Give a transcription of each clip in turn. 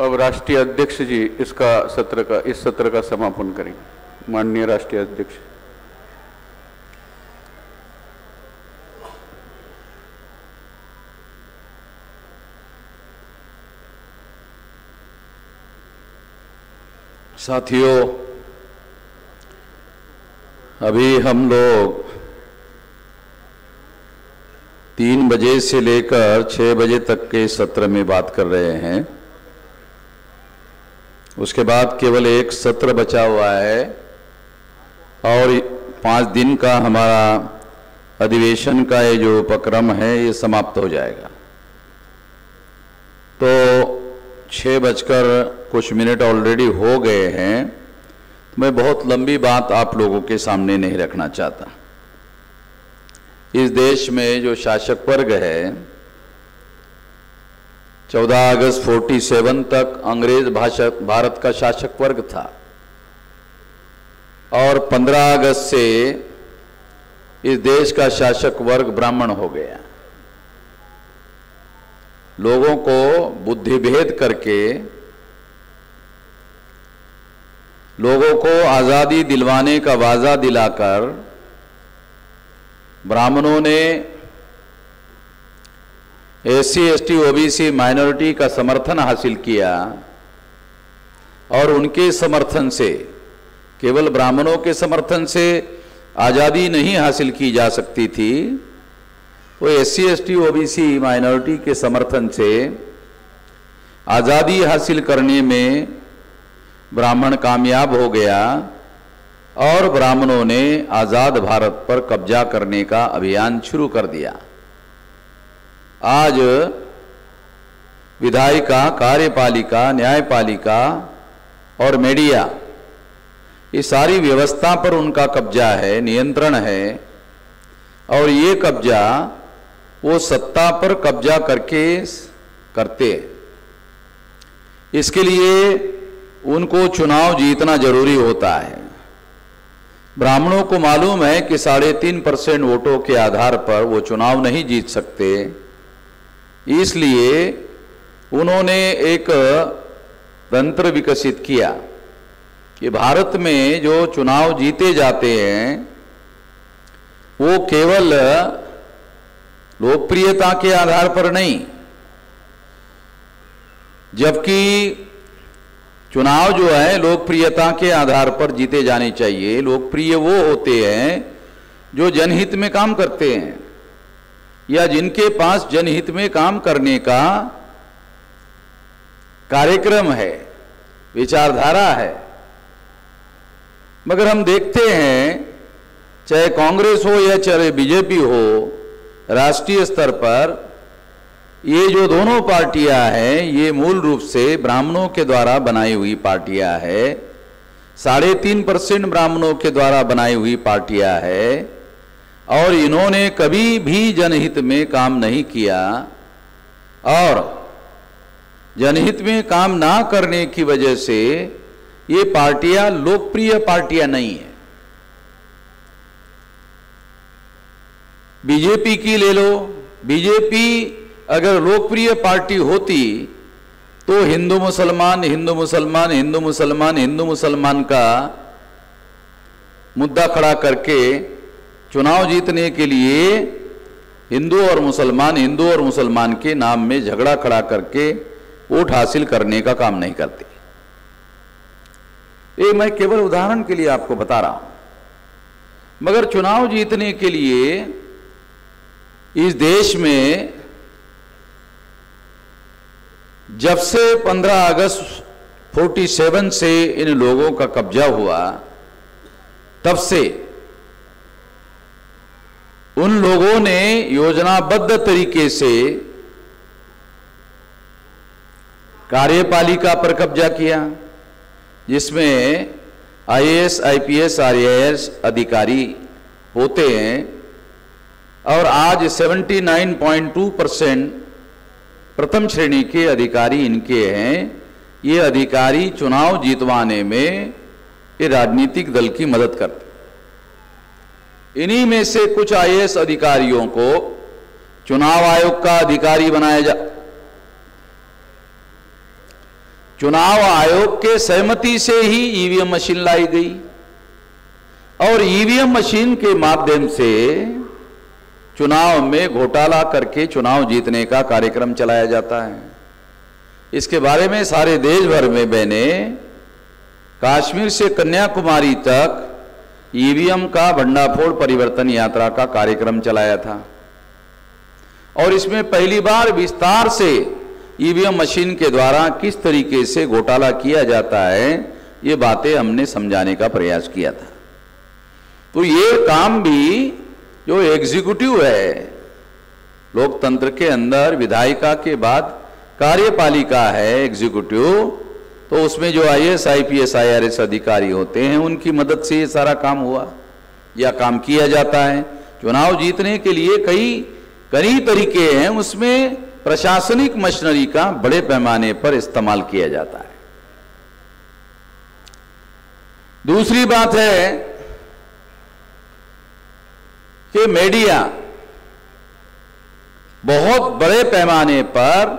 अब राष्ट्रीय अध्यक्ष जी इस सत्र का समापन करेंगे। माननीय राष्ट्रीय अध्यक्ष। साथियों, अभी हम लोग 3 बजे से लेकर 6 बजे तक के सत्र में बात कर रहे हैं। उसके बाद केवल एक सत्र बचा हुआ है और 5 दिन का हमारा अधिवेशन का ये जो उपक्रम है ये समाप्त हो जाएगा। तो 6 बजकर कुछ मिनट ऑलरेडी हो गए हैं। मैं बहुत लंबी बात आप लोगों के सामने नहीं रखना चाहता। इस देश में जो शासक वर्ग है, 14 अगस्त 47 तक अंग्रेज भारत का शासक वर्ग था और 15 अगस्त से इस देश का शासक वर्ग ब्राह्मण हो गया। लोगों को बुद्धि भेद करके लोगों को आजादी दिलवाने का वादा दिलाकर ब्राह्मणों ने SC ST OBC माइनॉरिटी का समर्थन हासिल किया और उनके समर्थन से, केवल ब्राह्मणों के समर्थन से आजादी नहीं हासिल की जा सकती थी, वो SC ST OBC माइनॉरिटी के समर्थन से आजादी हासिल करने में ब्राह्मण कामयाब हो गया और ब्राह्मणों ने आजाद भारत पर कब्जा करने का अभियान शुरू कर दिया। आज विधायिका, कार्यपालिका, न्यायपालिका और मीडिया, ये सारी व्यवस्था पर उनका कब्जा है, नियंत्रण है और ये कब्जा वो सत्ता पर कब्जा करके करते हैं। इसके लिए उनको चुनाव जीतना जरूरी होता है। ब्राह्मणों को मालूम है कि 3.5% वोटों के आधार पर वो चुनाव नहीं जीत सकते, इसलिए उन्होंने एक तंत्र विकसित किया कि भारत में जो चुनाव जीते जाते हैं वो केवल लोकप्रियता के आधार पर नहीं, जबकि चुनाव जो है लोकप्रियता के आधार पर जीते जाने चाहिए। लोकप्रिय वो होते हैं जो जनहित में काम करते हैं या जिनके पास जनहित में काम करने का कार्यक्रम है, विचारधारा है। मगर हम देखते हैं चाहे कांग्रेस हो या चाहे बीजेपी हो, राष्ट्रीय स्तर पर ये जो दोनों पार्टियां हैं ये मूल रूप से ब्राह्मणों के द्वारा बनाई हुई पार्टियां है, 3.5% ब्राह्मणों के द्वारा बनाई हुई पार्टियां है और इन्होंने कभी भी जनहित में काम नहीं किया और जनहित में काम ना करने की वजह से ये पार्टियां लोकप्रिय पार्टियां नहीं है। बीजेपी की ले लो, बीजेपी अगर लोकप्रिय पार्टी होती तो हिंदू मुसलमान हिंदू मुसलमान हिंदू मुसलमान हिंदू मुसलमान का मुद्दा खड़ा करके चुनाव जीतने के लिए हिंदू और मुसलमान के नाम में झगड़ा खड़ा करके वोट हासिल करने का काम नहीं करती। ये मैं केवल उदाहरण के लिए आपको बता रहा हूं। मगर चुनाव जीतने के लिए इस देश में जब से 15 अगस्त 47 से इन लोगों का कब्जा हुआ, तब से उन लोगों ने योजनाबद्ध तरीके से कार्यपालिका पर कब्जा किया, जिसमें IAS, IPS, RAS अधिकारी होते हैं और आज 79.2% प्रथम श्रेणी के अधिकारी इनके हैं। ये अधिकारी चुनाव जीतवाने में ये राजनीतिक दल की मदद करते। इन्हीं में से कुछ IAS अधिकारियों को चुनाव आयोग का अधिकारी बनाया चुनाव आयोग के सहमति से ही ईवीएम मशीन लाई गई और ईवीएम मशीन के माध्यम से चुनाव में घोटाला करके चुनाव जीतने का कार्यक्रम चलाया जाता है। इसके बारे में सारे देश भर में मैंने कश्मीर से कन्याकुमारी तक ईवीएम का भंडाफोड़ परिवर्तन यात्रा का कार्यक्रम चलाया था और इसमें पहली बार विस्तार से ईवीएम मशीन के द्वारा किस तरीके से घोटाला किया जाता है ये बातें हमने समझाने का प्रयास किया था। तो ये काम भी जो एग्जीक्यूटिव है, लोकतंत्र के अंदर विधायिका के बाद कार्यपालिका है एग्जीक्यूटिव, तो उसमें जो आईएएस आईपीएस आईआरएस अधिकारी होते हैं उनकी मदद से ये सारा काम हुआ या काम किया जाता है। चुनाव जीतने के लिए कई तरीके हैं, उसमें प्रशासनिक मशीनरी का बड़े पैमाने पर इस्तेमाल किया जाता है। दूसरी बात है कि मीडिया बहुत बड़े पैमाने पर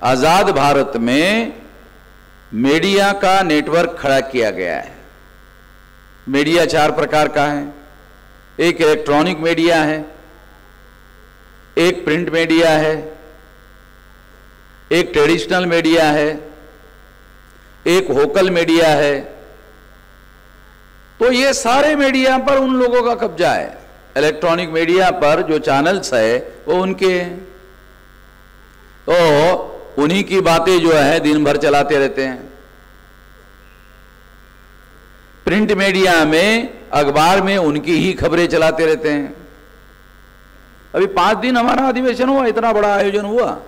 आजाद भारत में मीडिया का नेटवर्क खड़ा किया गया है। मीडिया 4 प्रकार का है। एक इलेक्ट्रॉनिक मीडिया है, एक प्रिंट मीडिया है, एक ट्रेडिशनल मीडिया है, एक वोकल मीडिया है। तो ये सारे मीडिया पर उन लोगों का कब्जा है। इलेक्ट्रॉनिक मीडिया पर जो चैनल्स है वो उनके हैं, तो उन्हीं की बातें जो है दिन भर चलाते रहते हैं। प्रिंट मीडिया में अखबार में उनकी ही खबरें चलाते रहते हैं। अभी 5 दिन हमारा अधिवेशन हुआ, इतना बड़ा आयोजन हुआ,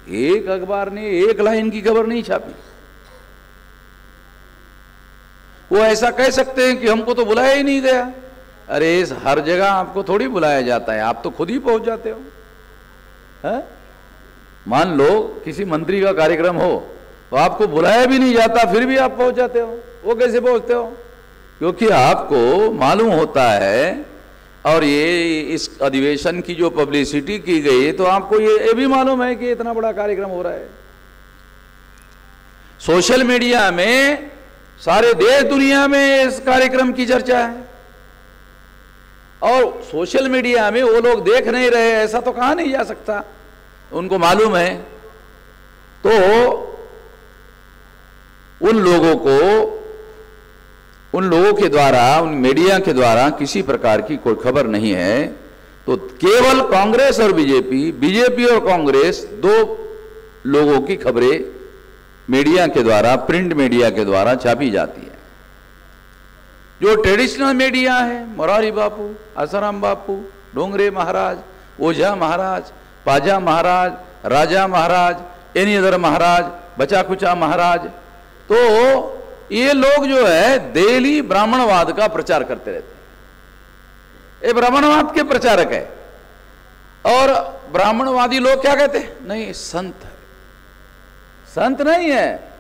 एक अखबार ने एक लाइन की खबर नहीं छापी। वो ऐसा कह सकते हैं कि हमको तो बुलाया ही नहीं गया। अरे हर जगह आपको थोड़ी बुलाया जाता है, आप तो खुद ही पहुंच जाते हो। है? मान लो किसी मंत्री का कार्यक्रम हो तो आपको बुलाया भी नहीं जाता, फिर भी आप पहुंच जाते हो। वो कैसे पहुंचते हो? क्योंकि आपको मालूम होता है, और ये इस अधिवेशन की जो पब्लिसिटी की गई तो आपको ये भी मालूम है कि इतना बड़ा कार्यक्रम हो रहा है। सोशल मीडिया में सारे देश दुनिया में इस कार्यक्रम की चर्चा है, और सोशल मीडिया में वो लोग देख नहीं रहे ऐसा तो कहा नहीं जा सकता, उनको मालूम है। तो उन लोगों के द्वारा, उन मीडिया के द्वारा किसी प्रकार की कोई खबर नहीं है। तो केवल कांग्रेस और बीजेपी और कांग्रेस 2 लोगों की खबरें मीडिया के द्वारा, प्रिंट मीडिया के द्वारा छापी जाती है। जो ट्रेडिशनल मीडिया है, मोरारी बापू, आसाराम बापू, डोंगरे महाराज, ओझा महाराज, पाजा महाराज, राजा महाराज, एनीधर महाराज, बचा कुचा महाराज, तो ये लोग जो है डेली ब्राह्मणवाद का प्रचार करते रहते हैं। ये ब्राह्मणवाद के प्रचारक है। और ब्राह्मणवादी लोग क्या कहते हैं? नहीं, संत है। संत नहीं है,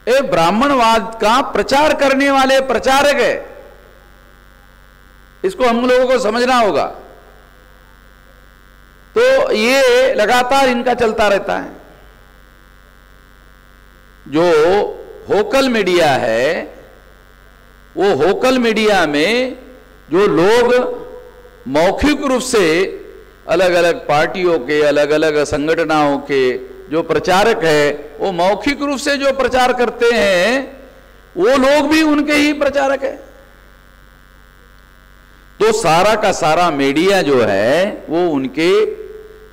ये ब्राह्मणवाद का प्रचार करने वाले प्रचारक है। इसको हम लोगों को समझना होगा। तो ये लगातार इनका चलता रहता है। जो वोकल मीडिया है, वो वोकल मीडिया में जो लोग मौखिक रूप से अलग अलग पार्टियों के, अलग अलग संगठनों के जो प्रचारक है, वो मौखिक रूप से जो प्रचार करते हैं वो लोग भी उनके ही प्रचारक है। तो सारा का सारा मीडिया जो है वो उनके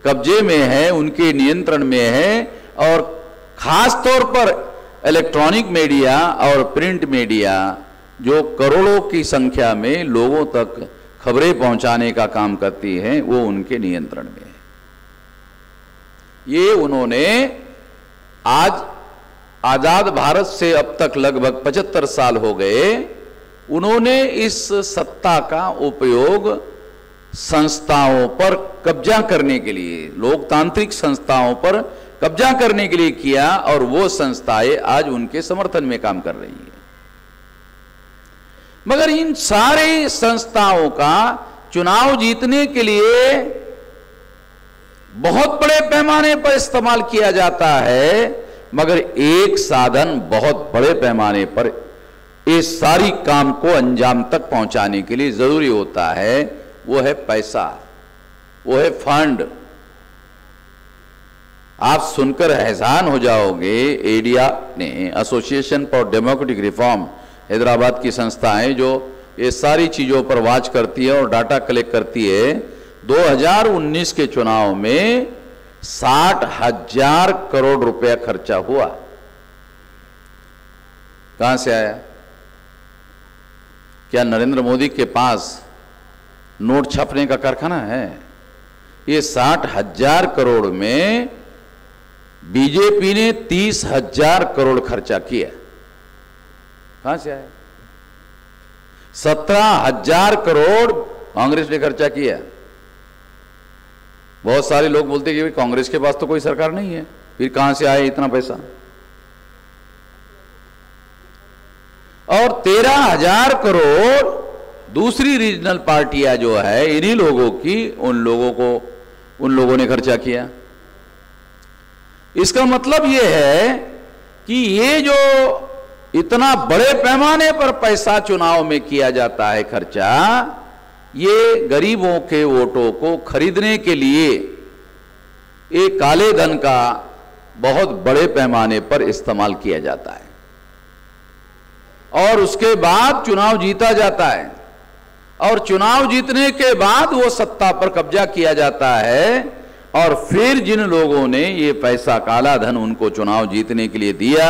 कब्जे में है, उनके नियंत्रण में है। और खास तौर पर इलेक्ट्रॉनिक मीडिया और प्रिंट मीडिया जो करोड़ों की संख्या में लोगों तक खबरें पहुंचाने का काम करती है, वो उनके नियंत्रण में है। ये उन्होंने आज आजाद भारत से अब तक लगभग 75 साल हो गए, उन्होंने इस सत्ता का उपयोग संस्थाओं पर कब्जा करने के लिए, लोकतांत्रिक संस्थाओं पर कब्जा करने के लिए किया, और वो संस्थाएं आज उनके समर्थन में काम कर रही है। मगर इन सारे संस्थाओं का चुनाव जीतने के लिए बहुत बड़े पैमाने पर इस्तेमाल किया जाता है, मगर एक साधन बहुत बड़े पैमाने पर इस सारी काम को अंजाम तक पहुंचाने के लिए जरूरी होता है, वो है पैसा, वो है फंड। आप सुनकर हैरान हो जाओगे, एडिया ने, association for democratic reform, Hyderabad की संस्था है जो ये सारी चीजों पर वॉच करती है और डाटा कलेक्ट करती है, 2019 के चुनाव में 60,000 करोड़ रुपया खर्चा हुआ। कहां से आया? क्या नरेंद्र मोदी के पास नोट छापने का कारखाना है? ये 60,000 करोड़ में बीजेपी ने 30,000 करोड़ खर्चा किया। कहां से आया? 17,000 करोड़ कांग्रेस ने खर्चा किया। बहुत सारे लोग बोलते कि भाई कांग्रेस के पास तो कोई सरकार नहीं है, फिर कहां से आए इतना पैसा? और 13,000 करोड़ दूसरी रीजनल पार्टियां जो है इन्हीं लोगों की, उन लोगों ने खर्चा किया। इसका मतलब यह है कि ये जो इतना बड़े पैमाने पर पैसा चुनाव में किया जाता है खर्चा, ये गरीबों के वोटों को खरीदने के लिए एक काले धन का बहुत बड़े पैमाने पर इस्तेमाल किया जाता है और उसके बाद चुनाव जीता जाता है और चुनाव जीतने के बाद वो सत्ता पर कब्जा किया जाता है और फिर जिन लोगों ने ये पैसा, काला धन उनको चुनाव जीतने के लिए दिया,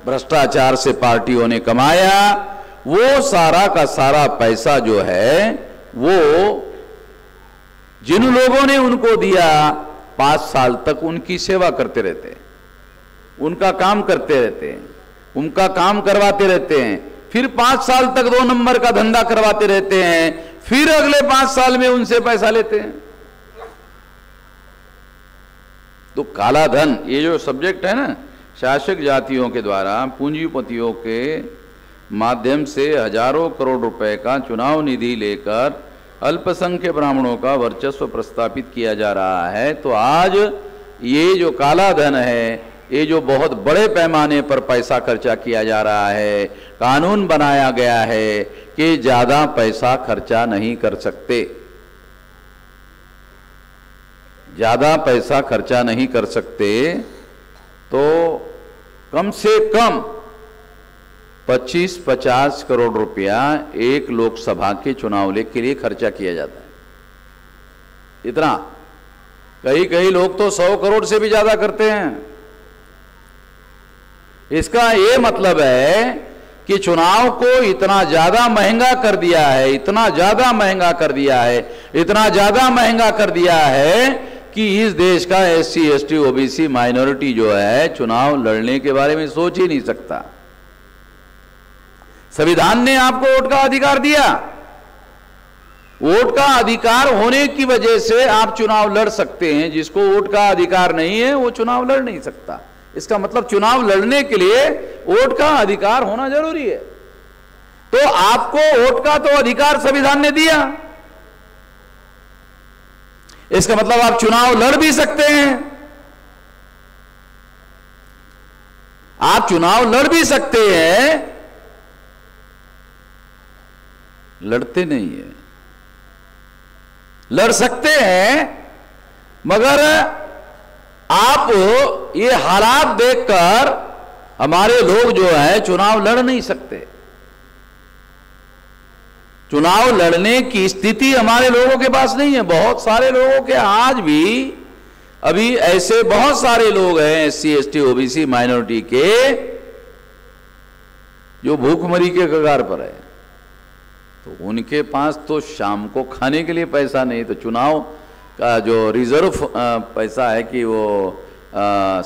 भ्रष्टाचार से पार्टियों ने कमाया, वो सारा का सारा पैसा जो है वो जिन लोगों ने उनको दिया 5 साल तक उनकी सेवा करते रहते हैं, उनका काम करते रहते हैं, उनका काम करवाते रहते हैं, फिर 5 साल तक 2 नंबर का धंधा करवाते रहते हैं, फिर अगले 5 साल में उनसे पैसा लेते हैं। तो काला धन ये जो सब्जेक्ट है ना, शासक जातियों के द्वारा पूंजीपतियों के माध्यम से हजारों करोड़ रुपए का चुनाव निधि लेकर अल्पसंख्यक ब्राह्मणों का वर्चस्व प्रस्थापित किया जा रहा है। तो आज ये जो काला धन है, ये जो बहुत बड़े पैमाने पर पैसा खर्चा किया जा रहा है, कानून बनाया गया है कि ज्यादा पैसा खर्चा नहीं कर सकते, ज्यादा पैसा खर्चा नहीं कर सकते, तो कम से कम 25-50 करोड़ रुपया एक लोकसभा के चुनाव के लिए खर्चा किया जाता है। इतना, कई लोग तो 100 करोड़ से भी ज्यादा करते हैं। इसका ये मतलब है कि चुनाव को इतना ज्यादा महंगा कर दिया है, इतना ज्यादा महंगा कर दिया है, इतना ज्यादा महंगा कर दिया है कि इस देश का SC, ST, OBC माइनॉरिटी जो है चुनाव लड़ने के बारे में सोच ही नहीं सकता। संविधान ने आपको वोट का अधिकार दिया, वोट का अधिकार होने की वजह से आप चुनाव लड़ सकते हैं। जिसको वोट का अधिकार नहीं है वो चुनाव लड़ नहीं सकता। इसका मतलब चुनाव लड़ने के लिए वोट का अधिकार होना जरूरी है। तो आपको वोट का तो अधिकार संविधान ने दिया, इसका मतलब आप चुनाव लड़ भी सकते हैं, आप चुनाव लड़ भी सकते हैं, लड़ते नहीं है। लड़ सकते हैं मगर आप ये हालात देखकर हमारे लोग जो है चुनाव लड़ नहीं सकते। चुनाव लड़ने की स्थिति हमारे लोगों के पास नहीं है। बहुत सारे लोगों के आज भी अभी ऐसे बहुत सारे लोग हैं SC, ST, OBC माइनॉरिटी के जो भूखमरी के कगार पर है। तो उनके पास तो शाम को खाने के लिए पैसा नहीं, तो चुनाव का जो रिजर्व पैसा है कि वो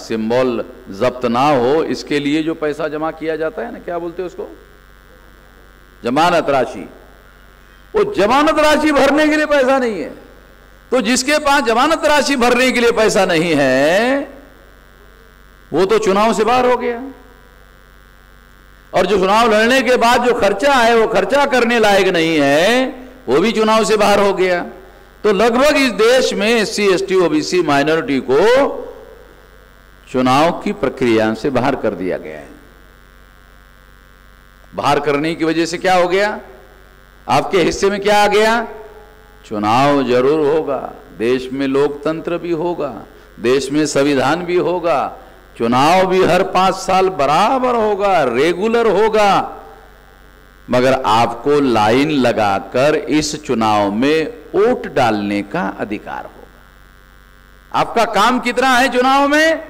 सिंबल जब्त ना हो, इसके लिए जो पैसा जमा किया जाता है ना, क्या बोलते हैं उसको, जमानत राशि, वो जमानत राशि भरने के लिए पैसा नहीं है। तो जिसके पास जमानत राशि भरने के लिए पैसा नहीं है वो तो चुनाव से बाहर हो गया, और जो चुनाव लड़ने के बाद जो खर्चा है वो खर्चा करने लायक नहीं है, वो भी चुनाव से बाहर हो गया। तो लगभग इस देश में SC, ST, OBC माइनॉरिटी को चुनाव की प्रक्रिया से बाहर कर दिया गया है। बाहर करने की वजह से क्या हो गया, आपके हिस्से में क्या आ गया, चुनाव जरूर होगा, देश में लोकतंत्र भी होगा, देश में संविधान भी होगा, चुनाव भी हर 5 साल बराबर होगा, रेगुलर होगा, मगर आपको लाइन लगाकर इस चुनाव में वोट डालने का अधिकार होगा। आपका काम कितना है चुनाव में,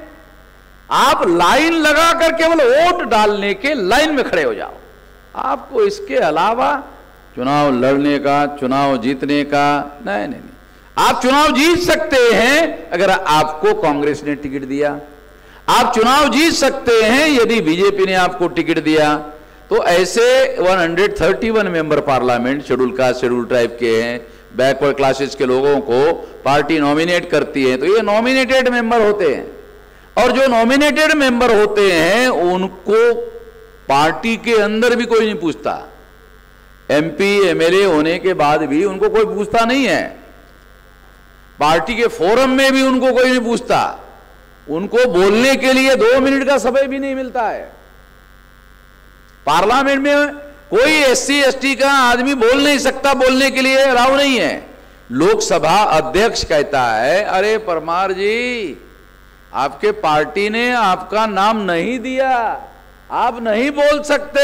आप लाइन लगाकर केवल वोट डालने के लाइन में खड़े हो जाओ। आपको इसके अलावा चुनाव लड़ने का, चुनाव जीतने का नहीं। आप चुनाव जीत सकते हैं अगर आपको कांग्रेस ने टिकट दिया, आप चुनाव जीत सकते हैं यदि बीजेपी ने आपको टिकट दिया। तो ऐसे 131 member parliament schedule caste schedule tribe के हैं, बैकवर्ड क्लासेस के लोगों को पार्टी नॉमिनेट करती है, तो ये नॉमिनेटेड मेंबर होते हैं, और जो नॉमिनेटेड मेंबर होते हैं उनको पार्टी के अंदर भी कोई नहीं पूछता। एमपी एमएलए होने के बाद भी उनको कोई पूछता नहीं है, पार्टी के फोरम में भी उनको कोई नहीं पूछता, उनको बोलने के लिए 2 मिनट का समय भी नहीं मिलता है। पार्लियामेंट में कोई एससी एसटी का आदमी बोल नहीं सकता, बोलने के लिए अलाउ नहीं है। लोकसभा अध्यक्ष कहता है, अरे परमार जी आपके पार्टी ने आपका नाम नहीं दिया, आप नहीं बोल सकते,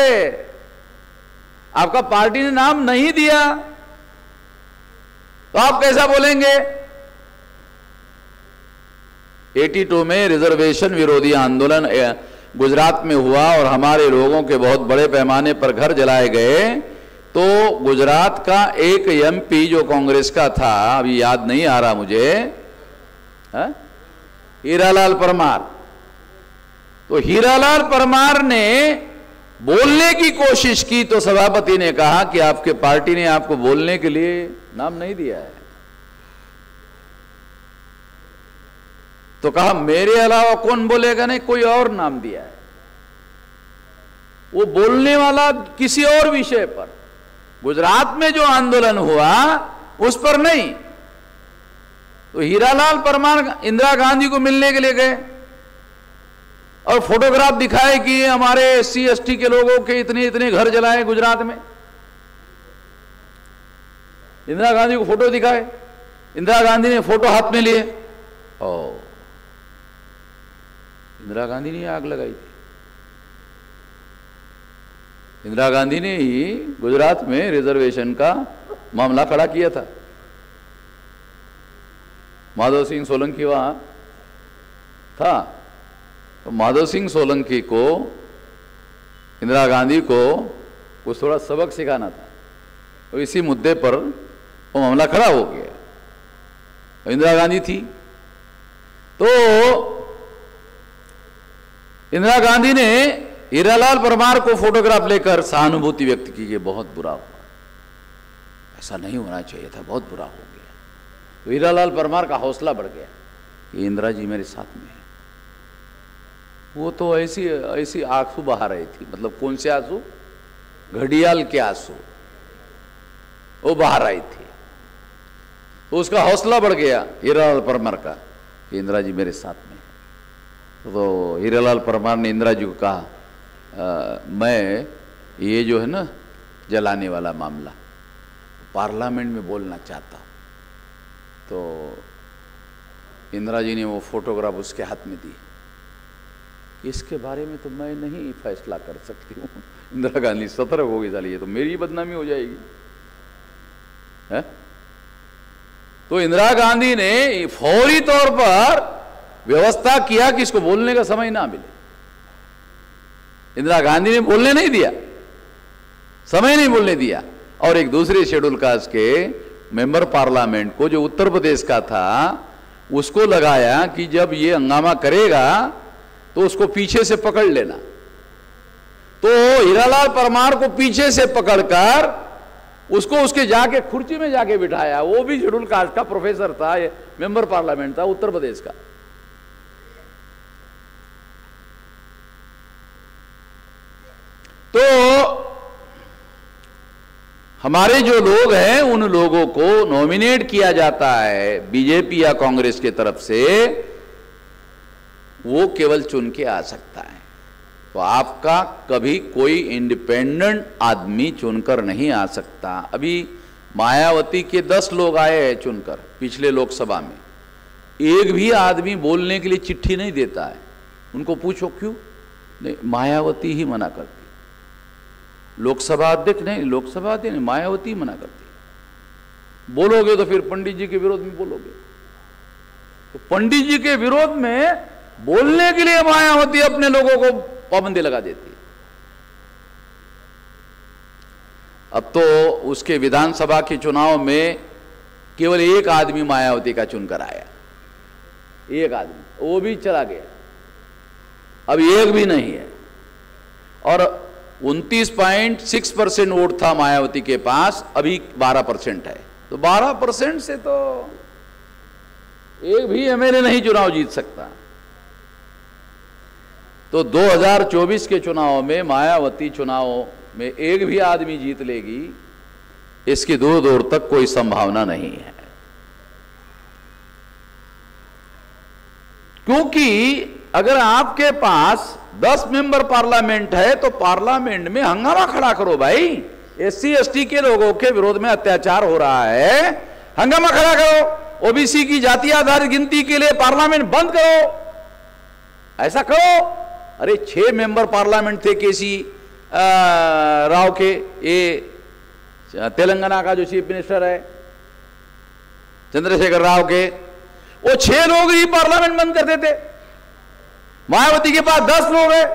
आपका पार्टी ने नाम नहीं दिया, तो आप कैसा बोलेंगे। 82 में रिजर्वेशन विरोधी आंदोलन गुजरात में हुआ और हमारे लोगों के बहुत बड़े पैमाने पर घर जलाए गए, तो गुजरात का एक एमपी जो कांग्रेस का था, अभी याद नहीं आ रहा मुझे, हीरालाल परमार, तो हीरालाल परमार ने बोलने की कोशिश की तो सभापति ने कहा कि आपके पार्टी ने आपको बोलने के लिए नाम नहीं दिया है। तो कहा मेरे अलावा कौन बोलेगा, नहीं कोई और नाम दिया है, वो बोलने वाला किसी और विषय पर, गुजरात में जो आंदोलन हुआ उस पर नहीं। तो हीरालाल परमार इंदिरा गांधी को मिलने के लिए गए और फोटोग्राफ दिखाए कि हमारे एससी एसटी के लोगों के इतने इतने घर जलाए गुजरात में। इंदिरा गांधी को फोटो दिखाए, इंदिरा गांधी ने फोटो हाथ में लिए, इंदिरा गांधी ने आग लगाई थी। इंदिरा गांधी ने ही गुजरात में रिजर्वेशन का मामला खड़ा किया था। माधव सिंह सोलंकी वहां था, तो माधव सिंह सोलंकी को इंदिरा गांधी को कुछ थोड़ा सबक सिखाना था, तो इसी मुद्दे पर वो मामला खड़ा हो गया। तो इंदिरा गांधी थी, तो इंदिरा गांधी ने हीरालाल परमार को फोटोग्राफ लेकर सहानुभूति व्यक्त की कि बहुत बुरा हुआ, ऐसा नहीं होना चाहिए था, बहुत बुरा हो गया। तो हीरालाल परमार का हौसला बढ़ गया कि इंदिरा जी मेरे साथ में है। वो तो ऐसी ऐसी आंसू बहा रही थी, मतलब कौन से आंसू, घड़ियाल के आंसू वो बहा रही थी। तो उसका हौसला बढ़ गया हीरालाल परमार का कि इंदिरा जी मेरे साथ में। तो हीरालाल परमार ने इंदिरा जी को कहा मैं ये जो है ना जलाने वाला मामला पार्लियामेंट में बोलना चाहता हूँ। तो इंदिरा जी ने वो फोटोग्राफ उसके हाथ में दी। इसके बारे में तो मैं नहीं फैसला कर सकती हूँ। इंदिरा गांधी सतर्क होगी, साली ये तो मेरी बदनामी हो जाएगी है? तो इंदिरा गांधी ने फौरी तौर पर व्यवस्था किया कि इसको बोलने का समय ना मिले। इंदिरा गांधी ने बोलने नहीं दिया, समय नहीं बोलने दिया, और एक दूसरे शेड्यूल कास्ट के मेंबर पार्लियामेंट को जो उत्तर प्रदेश का था उसको लगाया कि जब ये हंगामा करेगा तो उसको पीछे से पकड़ लेना। तो हीरालाल परमार को पीछे से पकड़कर उसको उसके जाके कुर्सी में जाके बिठाया। वो भी शेड्यूल कास्ट का प्रोफेसर था, ये मेंबर पार्लियामेंट था उत्तर प्रदेश का। तो हमारे जो लोग हैं उन लोगों को नॉमिनेट किया जाता है बीजेपी या कांग्रेस के तरफ से, वो केवल चुन के आ सकता है। तो आपका कभी कोई इंडिपेंडेंट आदमी चुनकर नहीं आ सकता। अभी मायावती के 10 लोग आए हैं चुनकर पिछले लोकसभा में, एक भी आदमी बोलने के लिए चिट्ठी नहीं देता है। उनको पूछो क्यों? नहीं, मायावती ही मना करती। लोकसभा अध्यक्ष नहीं, लोकसभा अध्यक्ष नहीं, मायावती मना करती। बोलोगे तो फिर पंडित जी के विरोध में बोलोगे, तो पंडित जी के विरोध में बोलने के लिए मायावती अपने लोगों को पाबंदी लगा देती है। अब तो उसके विधानसभा के चुनाव में केवल एक आदमी मायावती का चुनकर आया, एक आदमी, वो भी चला गया। अब एक भी नहीं है। और 29.6% वोट था मायावती के पास, अभी 12% है। तो 12% से तो एक भी एमएलए नहीं चुनाव जीत सकता। तो 2024 के चुनाव में मायावती चुनाव में एक भी आदमी जीत लेगी, इसकी दूर दूर तक कोई संभावना नहीं है। क्योंकि अगर आपके पास 10 मेंबर पार्लियामेंट है तो पार्लियामेंट में हंगामा खड़ा करो भाई। एससी एसटी के लोगों के विरोध में अत्याचार हो रहा है, हंगामा खड़ा करो। ओबीसी की जाति आधारित गिनती के लिए पार्लियामेंट बंद करो, ऐसा करो। अरे 6 मेंबर पार्लियामेंट थे केसी राव के, ये तेलंगाना का जो चीफ मिनिस्टर है चंद्रशेखर राव के, वो 6 लोग ही पार्लियामेंट बंद करते थे। मायावती के पास 10 लोग हैं।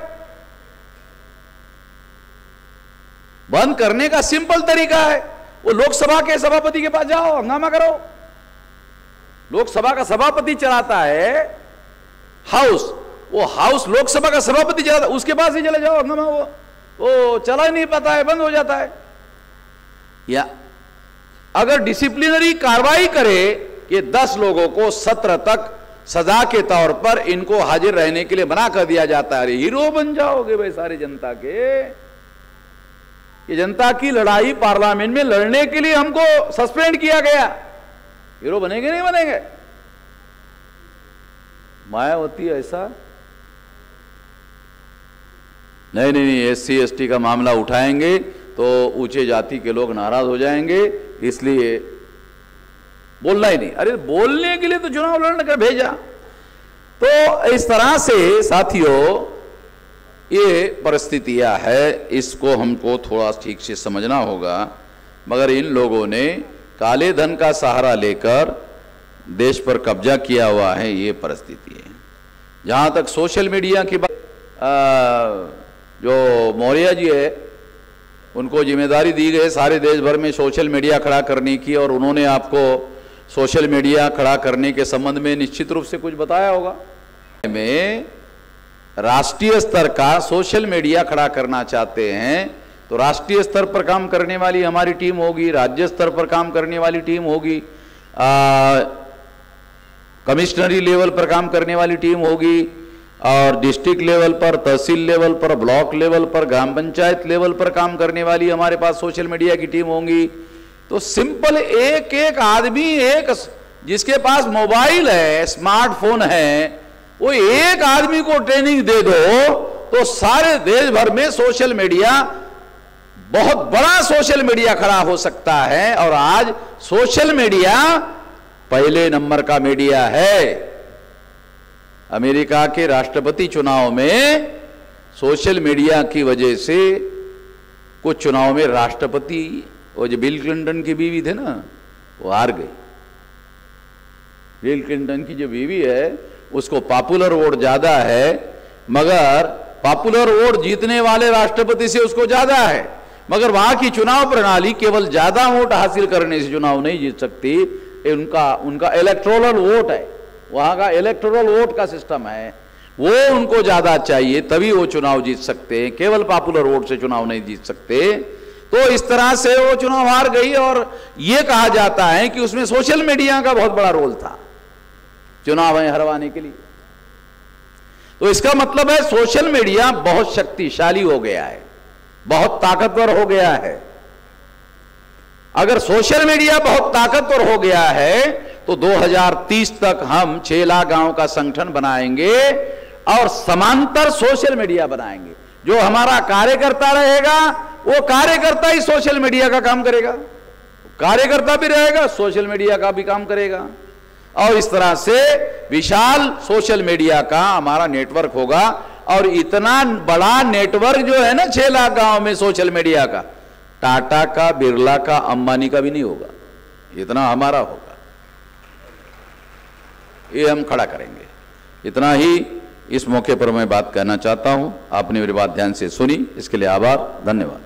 बंद करने का सिंपल तरीका है, वो लोकसभा के सभापति के पास जाओ, हंगामा करो। लोकसभा का सभापति चलाता है हाउस, वो हाउस लोकसभा का सभापति चलाता है, उसके पास ही चले जाओ, हंगामा। वो चला ही नहीं पाता है, बंद हो जाता है। या अगर डिसिप्लिनरी कार्रवाई करे कि 10 लोगों को सत्र तक सजा के तौर पर इनको हाजिर रहने के लिए मना कर दिया जाता है, हीरो बन जाओगे भाई सारी जनता के। ये जनता की लड़ाई पार्लियामेंट में लड़ने के लिए हमको सस्पेंड किया गया, हीरो बनेंगे नहीं बनेंगे? मायावती ऐसा नहीं, एससी एसटी का मामला उठाएंगे तो ऊंचे जाति के लोग नाराज हो जाएंगे, इसलिए बोलना ही नहीं। अरे बोलने के लिए तो चुनाव लड़ने कर भेजा। तो इस तरह से साथियों ये परिस्थितियां है, इसको हमको थोड़ा ठीक से समझना होगा। मगर इन लोगों ने काले धन का सहारा लेकर देश पर कब्जा किया हुआ है, ये परिस्थिति है। जहां तक सोशल मीडिया की बात, जो मौर्य जी है उनको जिम्मेदारी दी गई सारे देश भर में सोशल मीडिया खड़ा करने की, और उन्होंने आपको सोशल मीडिया खड़ा करने के संबंध में निश्चित रूप से कुछ बताया होगा। में राष्ट्रीय स्तर का सोशल मीडिया खड़ा करना चाहते हैं तो राष्ट्रीय स्तर पर काम करने वाली हमारी टीम होगी, राज्य स्तर पर काम करने वाली टीम होगी, कमिश्नरी लेवल पर काम करने वाली टीम होगी, और डिस्ट्रिक्ट लेवल पर, तहसील लेवल पर, ब्लॉक लेवल पर, ग्राम पंचायत लेवल पर काम करने वाली हमारे पास सोशल मीडिया की टीम होंगी। तो सिंपल एक एक आदमी, एक जिसके पास मोबाइल है, स्मार्टफोन है, वो एक आदमी को ट्रेनिंग दे दो तो सारे देश भर में सोशल मीडिया, बहुत बड़ा सोशल मीडिया खड़ा हो सकता है। और आज सोशल मीडिया पहले नंबर का मीडिया है। अमेरिका के राष्ट्रपति चुनाव में सोशल मीडिया की वजह से कुछ चुनाव में राष्ट्रपति, वो जो बिल क्लिंटन की बीवी थे ना, वो हार गई। बिल क्लिंटन की जो बीवी है उसको पॉपुलर वोट ज्यादा है, मगर पॉपुलर वोट जीतने वाले राष्ट्रपति से उसको ज्यादा है, मगर वहां की चुनाव प्रणाली केवल ज्यादा वोट हासिल करने से चुनाव नहीं जीत सकती। उनका इलेक्टोरल वोट है, वहां का इलेक्टोरल वोट का सिस्टम है, वो उनको ज्यादा चाहिए तभी वो चुनाव जीत सकते हैं, केवल पॉपुलर वोट से चुनाव नहीं जीत सकते। तो इस तरह से वो चुनाव हार गई, और ये कहा जाता है कि उसमें सोशल मीडिया का बहुत बड़ा रोल था चुनाव हरवाने के लिए। तो इसका मतलब है सोशल मीडिया बहुत शक्तिशाली हो गया है, बहुत ताकतवर हो गया है। अगर सोशल मीडिया बहुत ताकतवर हो गया है तो 2030 तक हम 6 लाख गांव का संगठन बनाएंगे और समांतर सोशल मीडिया बनाएंगे। जो हमारा कार्यकर्ता रहेगा वो कार्यकर्ता ही सोशल मीडिया का काम करेगा, कार्यकर्ता भी रहेगा सोशल मीडिया का भी काम करेगा, और इस तरह से विशाल सोशल मीडिया का हमारा नेटवर्क होगा। और इतना बड़ा नेटवर्क जो है ना 6 लाख गांव में सोशल मीडिया का, टाटा का, बिरला का, अंबानी का भी नहीं होगा, इतना हमारा होगा, ये हम खड़ा करेंगे। इतना ही इस मौके पर मैं बात कहना चाहता हूं। आपने मेरी बात ध्यान से सुनी, इसके लिए आभार, धन्यवाद।